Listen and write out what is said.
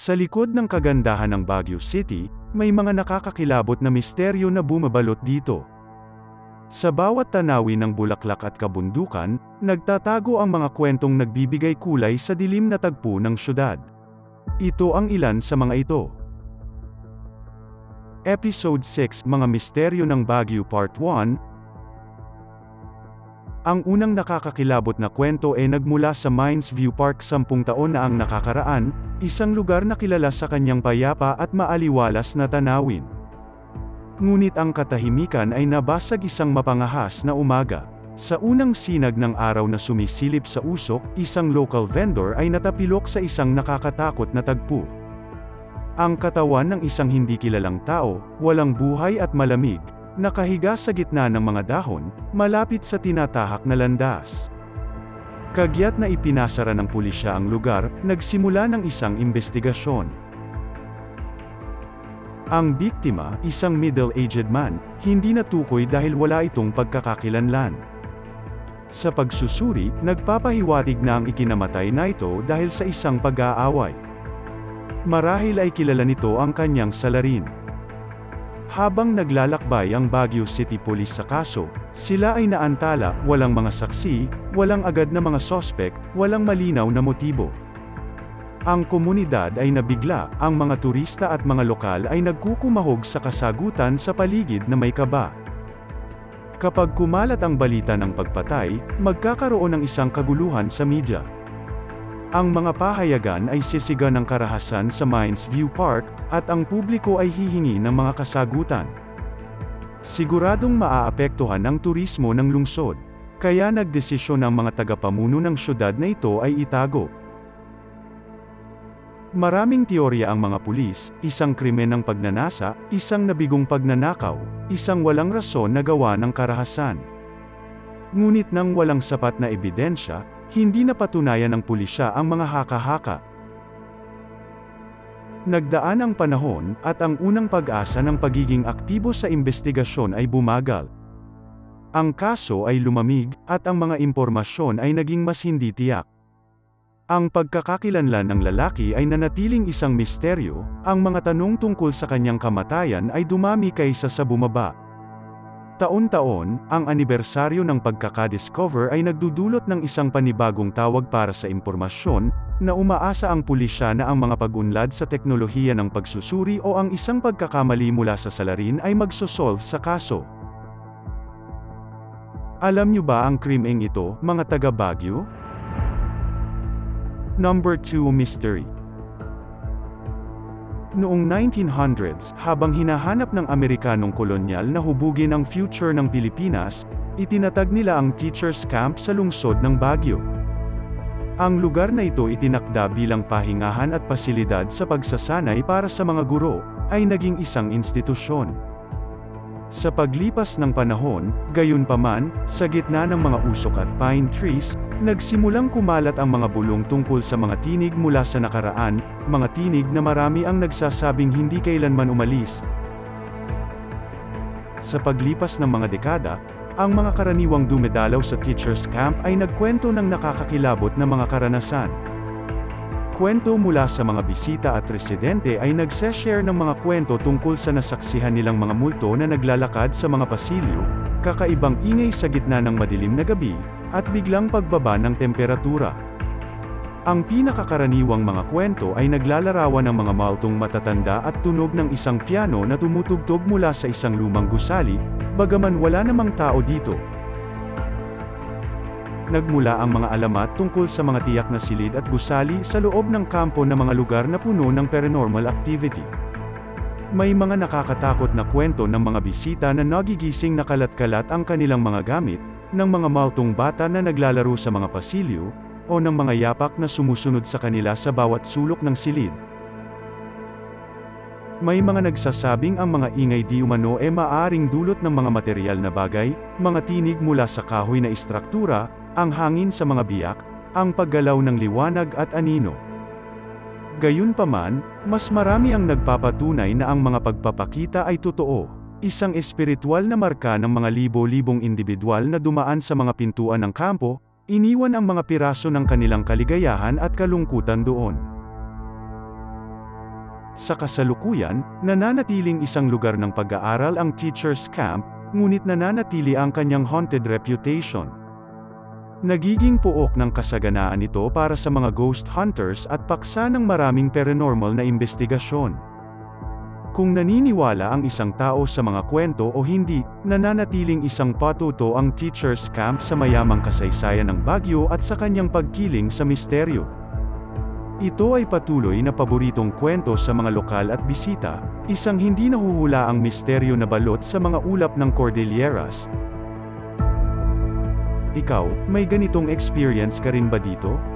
Sa likod ng kagandahan ng Baguio City, may mga nakakakilabot na misteryo na bumabalot dito. Sa bawat tanawin ng bulaklak at kabundukan, nagtatago ang mga kwentong nagbibigay kulay sa dilim na tagpo ng syudad. Ito ang ilan sa mga ito. Episode 6, Mga Misteryo ng Baguio Part 1. Ang unang nakakakilabot na kwento ay nagmula sa Mines View Park 10 taon na ang nakakaraan, isang lugar na kilala sa kanyang payapa at maaliwalas na tanawin. Ngunit ang katahimikan ay nabasag isang mapangahas na umaga. Sa unang sinag ng araw na sumisilip sa usok, isang local vendor ay natapilok sa isang nakakatakot na tagpo. Ang katawan ng isang hindi kilalang tao, walang buhay at malamig, nakahiga sa gitna ng mga dahon, malapit sa tinatahak na landas. Kagyat na ipinasara ng pulisya ang lugar, nagsimula ng isang investigasyon. Ang biktima, isang middle-aged man, hindi natukoy dahil wala itong pagkakakilanlan. Sa pagsusuri, nagpapahiwatig na ang ikinamatay na ito dahil sa isang pag-aaway. Marahil ay kilala nito ang kanyang salarin. Habang naglalakbay ang Baguio City Police sa kaso, sila ay naantala, walang mga saksi, walang agad na mga sospek, walang malinaw na motibo. Ang komunidad ay nabigla, ang mga turista at mga lokal ay nagkukumahog sa kasagutan sa paligid na may kaba. Kapag kumalat ang balita ng pagpatay, magkakaroon ng isang kaguluhan sa media. Ang mga pahayagan ay sisigan ng karahasan sa Mines View Park, at ang publiko ay hihingi ng mga kasagutan. Siguradong maaapektuhan ang turismo ng lungsod, kaya nagdesisyon ang mga tagapamuno ng syudad na ito ay itago. Maraming teorya ang mga pulis, isang krimen ng pagnanasa, isang nabigong pagnanakaw, isang walang rason na gawa ng karahasan. Ngunit nang walang sapat na ebidensya, hindi napatunayan ng pulisya ang mga haka-haka. Nagdaan ang panahon, at ang unang pag-asa ng pagiging aktibo sa investigasyon ay bumagal. Ang kaso ay lumamig, at ang mga impormasyon ay naging mas hindi tiyak. Ang pagkakakilanlan ng lalaki ay nanatiling isang misteryo, ang mga tanong tungkol sa kanyang kamatayan ay dumami kaysa sa bumaba. Taon-taon, ang anibersaryo ng pagkakadiscover ay nagdudulot ng isang panibagong tawag para sa impormasyon, na umaasa ang pulisya na ang mga pag-unlad sa teknolohiya ng pagsusuri o ang isang pagkakamali mula sa salarin ay magsosolve sa kaso. Alam niyo ba ang krimeng ito, mga taga Baguio? Number 2 Mystery. Noong 1900s, habang hinahanap ng Amerikanong kolonyal na hubugin ang future ng Pilipinas, itinatag nila ang teachers' camp sa lungsod ng Baguio. Ang lugar na ito itinakda bilang pahingahan at pasilidad sa pagsasanay para sa mga guro, ay naging isang institusyon. Sa paglipas ng panahon, gayunpaman, sa gitna ng mga usok at pine trees, nagsimulang kumalat ang mga bulong tungkol sa mga tinig mula sa nakaraan, mga tinig na marami ang nagsasabing hindi kailanman umalis. Sa paglipas ng mga dekada, ang mga karaniwang dumedalaw sa teachers' camp ay nagkwento ng nakakakilabot na mga karanasan. Kwento mula sa mga bisita at residente ay nagse-share ng mga kwento tungkol sa nasaksihan nilang mga multo na naglalakad sa mga pasilyo, kakaibang ingay sa gitna ng madilim na gabi, at biglang pagbaba ng temperatura. Ang pinakakaraniwang mga kwento ay naglalarawan ng mga multong matatanda at tunog ng isang piano na tumutugtog mula sa isang lumang gusali, bagaman wala namang tao dito. Nagmula ang mga alamat tungkol sa mga tiyak na silid at gusali sa loob ng kampo na mga lugar na puno ng paranormal activity. May mga nakakatakot na kwento ng mga bisita na nagigising na kalat-kalat ang kanilang mga gamit, ng mga multong bata na naglalaro sa mga pasilyo, o ng mga yapak na sumusunod sa kanila sa bawat sulok ng silid. May mga nagsasabing ang mga ingay di umano ay maaaring dulot ng mga material na bagay, mga tinig mula sa kahoy na istruktura, ang hangin sa mga biyak, ang paggalaw ng liwanag at anino. Gayunpaman, mas marami ang nagpapatunay na ang mga pagpapakita ay totoo, isang espiritual na marka ng mga libo-libong individual na dumaan sa mga pintuan ng kampo, iniwan ang mga piraso ng kanilang kaligayahan at kalungkutan doon. Sa kasalukuyan, nananatiling isang lugar ng pag-aaral ang Teachers Camp, ngunit nananatili ang kanyang haunted reputation. Nagiging pook ng kasaganaan ito para sa mga ghost hunters at paksa ng maraming paranormal na investigasyon. Kung naniniwala ang isang tao sa mga kwento o hindi, nananatiling isang patuto ang Teachers Camp sa mayamang kasaysayan ng Baguio at sa kanyang pagkiling sa misteryo. Ito ay patuloy na paboritong kwento sa mga lokal at bisita, isang hindi nahuhulaang misteryo na balot sa mga ulap ng Cordilleras. Ikaw, may ganitong experience ka rin ba dito?